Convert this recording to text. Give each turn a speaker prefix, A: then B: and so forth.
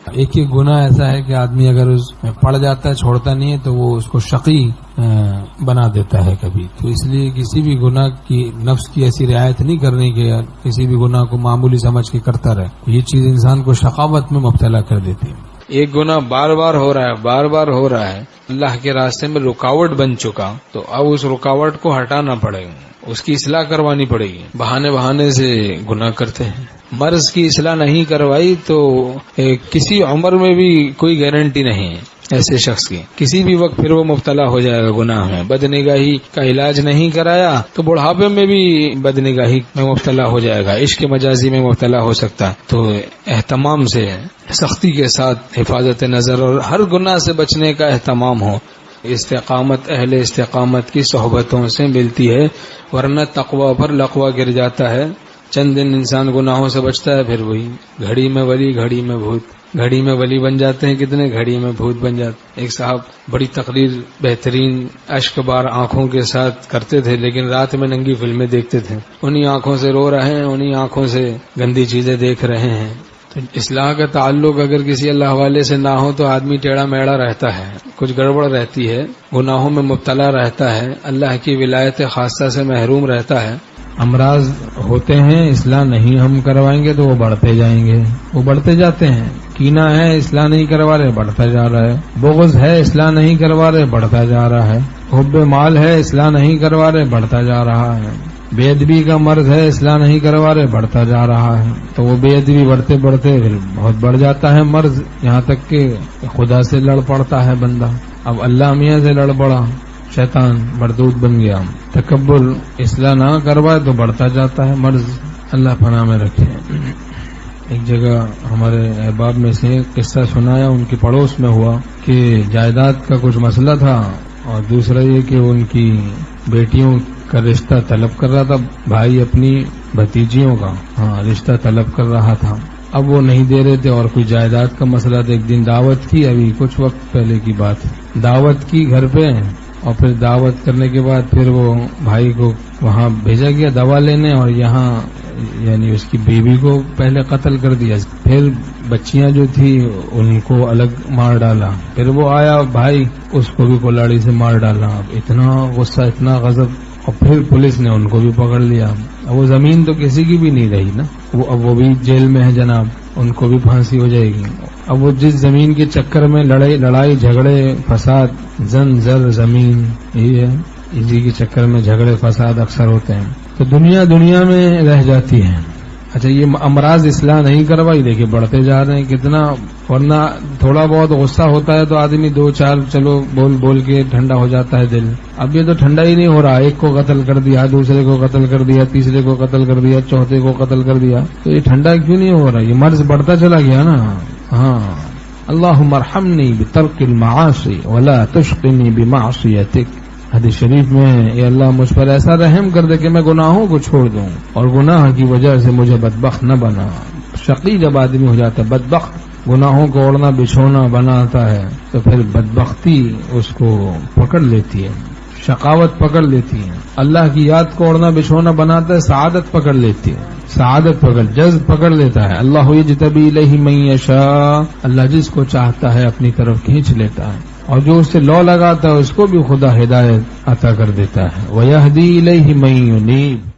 A: ایک ایک گناہ ایسا ہے کہ آدمی اگر اس میں پڑ جاتا ہے چھوڑتا نہیں ہے تو وہ اس کو شقی بنا دیتا ہے کبھی. تو اس لیے کسی بھی گناہ کی نفس کی ایسی رعایت نہیں کرنی کہ کسی بھی گناہ کو معمولی سمجھ کے کرتا رہے. یہ چیز انسان کو شقاوت میں مبتلا کر دیتی ہے.
B: ایک گناہ بار بار ہو رہا ہے اللہ کے راستے میں رکاوٹ بن چکا، تو اب اس رکاوٹ کو ہٹانا پڑے گا، اس کی اصلاح کروانی پڑے گی. بہانے سے گناہ کرتے ہیں. مرض کی اصلاح نہیں کروائی تو کسی عمر میں بھی کوئی گارنٹی نہیں ہے ایسے شخص کی. کسی بھی وقت پھر وہ مبتلا ہو جائے گا گناہ میں. بدنگاہی کا علاج نہیں کرایا تو بڑھاپے میں بھی بدنگاہی میں مبتلا ہو جائے گا، عشق مجازی میں مبتلا ہو سکتا ہے. تو اہتمام سے، سختی کے ساتھ حفاظت نظر اور ہر گناہ سے بچنے کا اہتمام ہو. استقامت اہل استقامت کی صحبتوں سے ملتی ہے، ورنہ تقوی پر لقوہ گر جاتا ہے. چند دن انسان گناہوں سے بچتا ہے، پھر وہی گھڑی میں ولی گھڑی میں بھوت. گھڑی میں ولی بن جاتے ہیں کتنے، گھڑی میں بھوت بن جاتے. ایک صاحب بڑی تقریر بہترین اشک بار آنکھوں کے ساتھ کرتے تھے، لیکن رات میں ننگی فلمیں دیکھتے تھے. انہی آنکھوں سے رو رہے ہیں، انہی آنکھوں سے گندی چیزیں دیکھ رہے ہیں. تو اصلاح کا تعلق اگر کسی اللہ والے سے نہ ہو تو آدمی ٹیڑھا میڑا رہتا ہے، کچھ گڑبڑ رہتی ہے، گناہوں میں مبتلا رہتا ہے، اللہ کی ولایت خاصہ سے محروم رہتا ہے.
A: امراض ہوتے ہیں، اصلاح نہیں ہم کروائیں گے تو وہ بڑھتے جائیں گے، وہ بڑھتے جاتے ہیں. کینہ ہے، اصلاح نہیں کروا رہے، بڑھتا جا رہا ہے. بغض ہے، اصلاح نہیں کروا رہے، بڑھتا جا رہا ہے. حب مال ہے، اصلاح نہیں کروا رہے، بڑھتا جا رہا ہے. بے ادبی کا مرض ہے، اصلاح نہیں کروا رہے، بڑھتا جا رہا ہے. تو وہ بے ادبی بڑھتے بڑھتے پھر بہت بڑھ جاتا ہے مرض، یہاں تک کہ خدا سے لڑ پڑتا ہے بندہ. اب اللہ میاں سے لڑ پڑا، شیطان مردود بن گیا. تکبر اصلاح نہ کروائے تو بڑھتا جاتا ہے مرض. اللہ پناہ میں رکھے. ایک جگہ ہمارے احباب میں سے قصہ سنایا، ان کے پڑوس میں ہوا کہ جائیداد کا کچھ مسئلہ تھا، اور دوسرا یہ کہ ان کی بیٹیوں کا رشتہ طلب کر رہا تھا. بھائی اپنی بھتیجیوں کا رشتہ طلب کر رہا تھا. اب وہ نہیں دے رہے تھے، اور کوئی جائیداد کا مسئلہ تھا. ایک دن دعوت کی، ابھی کچھ وقت پہلے کی بات، دعوت کی گھر پہ، اور پھر دعوت کرنے کے بعد پھر وہ بھائی کو وہاں بھیجا گیا دوا لینے، اور یہاں یعنی اس کی بیوی کو پہلے قتل کر دیا، پھر بچیاں جو تھی ان کو الگ مار ڈالا. پھر وہ آیا بھائی، اس کو بھی کلاڑی سے مار ڈالا. اب اتنا غصہ، اتنا غضب، اور پھر پولیس نے ان کو بھی پکڑ لیا. اب وہ زمین تو کسی کی بھی نہیں رہی نا، اب وہ بھی جیل میں ہے جناب، ان کو بھی پھانسی ہو جائے گی. اب وہ جس زمین کے چکر میں لڑائی جھگڑے فساد، زن زر زمین، یہ ہے، اسی کے چکر میں جھگڑے فساد اکثر ہوتے ہیں. تو دنیا میں رہ جاتی ہے. اچھا، یہ امراض اصلاح نہیں کروائی، دیکھیں بڑھتے جا رہے ہیں کتنا. ورنہ تھوڑا بہت غصہ ہوتا ہے تو آدمی دو چار چلو بول کے ٹھنڈا ہو جاتا ہے دل. اب یہ تو ٹھنڈا ہی نہیں ہو رہا. ایک کو قتل کر دیا، دوسرے کو قتل کر دیا، تیسرے کو قتل کر دیا، چوتھے کو قتل کر دیا. تو یہ ٹھنڈا کیوں نہیں ہو رہا؟ یہ مرض بڑھتا چلا گیا نا. ہاں، اللہم ارحمنی بترک المعاصی ولا تشقنی بمعصیتک. حدیث شریف میں، اے اللہ مجھ پر ایسا رحم کر دے کہ میں گناہوں کو چھوڑ دوں، اور گناہ کی وجہ سے مجھے بدبخت نہ بنا. شقی جب آدمی ہو جاتا ہے، بدبخت گناہوں کو اوڑھنا بچھونا بناتا ہے، تو پھر بدبختی اس کو پکڑ لیتی ہے، شقاوت پکڑ لیتی ہے. اللہ کی یاد کو اوڑھنا بچھونا بناتا ہے، سعادت پکڑ لیتی ہے، سعادت جذب پکڑ لیتا ہے. اللہ یجتبی الیہ من یشاء، اللہ جس کو چاہتا ہے اپنی طرف کھینچ لیتا ہے، اور جو اس سے لو لگاتا ہے اس کو بھی خدا ہدایت عطا کر دیتا ہے. وَيَهْدِي إِلَيْهِ مَن يُنِيبُ.